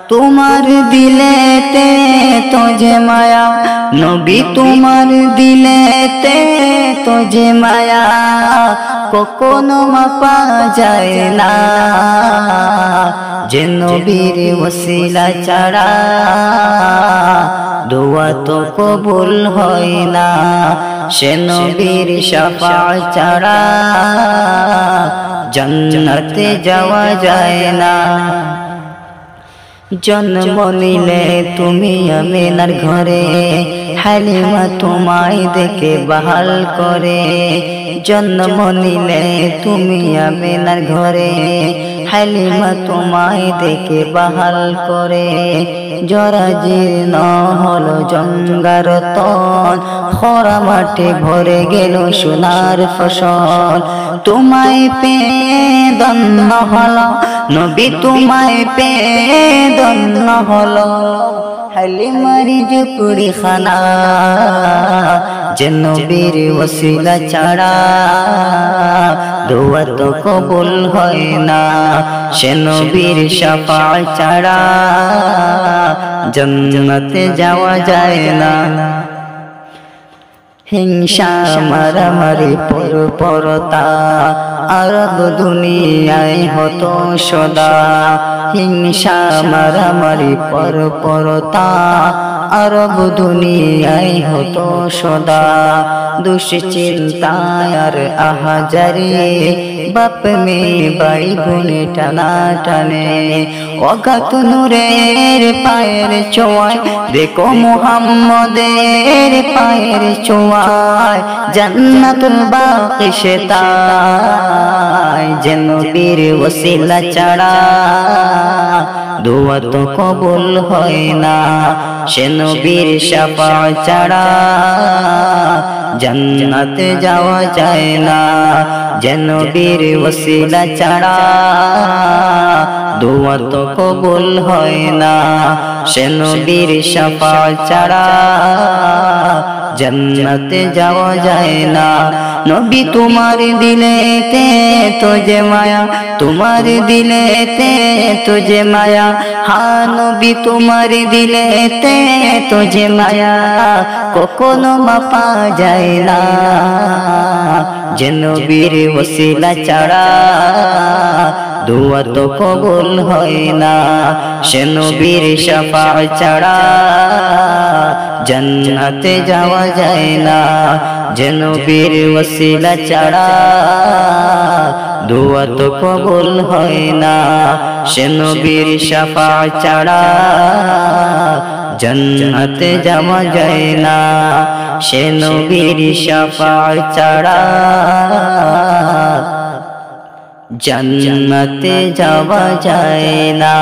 তোমার দিলেতে তো যে মায়া নবী তোমার দিলেতে তো যে মায়া কখনো মাপা যায় না যে নবীর ওসিলা ছাড়া দোয়া তো কবুল হয় না সে নবীর শাফাআত ছাড়া জান্নাতে যাওয়া যায় না জন্ম নিলে তুমি আমিনার ঘরে হালিমা তোমায় দেখে বাহাল করে জন্ম নিলে তুমি আমিনার ঘরে হালিমা তোমায় দেখে বাহাল করে জরাজীর্ণ হলো জঙ্গার তন খরা মাঠে ভরে গেল সোনার ফসল তোমায় পেয়ে ধন্য হলো নবী তোমায় পেয়ে ধন্য হলো হালিমার ঝুপড়ি খানা যে নবীর ওসিলা ছাড়া দোয়া তো কবুল হয় না সে নবীর শাফাআত ছাড়া জান্নাতে যাওয়া যায় না হিংসা মারামারি পরপরতা আরব দুনিয়ায় হতো সদা হিংসা মারামারি পরপরতা আরব দুনিয়ায় হতো সদা দুশ্চিন্তায় আর আহাজারি বাপ মেয়ে ভাই বোনে টানা টানে অগাত নূরের পায়ের ছোঁয়ায় দেখো মুহাম্মদের পায়ের ছোঁয়ায় জান্নাতুল বাকি সে তাই যে নবীর ওসিলা ছাড়া দোয়া তো কবুল হয় না সে নবীর শাফাআত ছাড়া জান্নাতে যাওয়া যায় না যে নবীর ওসিলা ছাড়া দোয়া তো কবুল হয় না সে নবীর শাফাআত ছাড়া জান্নাতে যাওয়া যায় না নবী তোমার দিলেতে তো যে মায়া তোমার দিলেতে তো যে মায়া হ্যাঁ নবী তোমার দিলেতে তো যে মায়া কখনো মাপা যায় না যে নবীর ওসিলা ছাড়া দোয়া তো কবুল হয় না সে নবীর শাফাআত ছাড়া জান্নাতে যাওয়া যায় না যে নবীর ওসিলা ছাড়া দোয়া তো কবুল হয় না সে নবীর শাফাআত ছাড়া জান্নাতে যাওয়া যায় না সে নবীর শাফাআত ছাড়া জান্নাতে যাওয়া যায় না।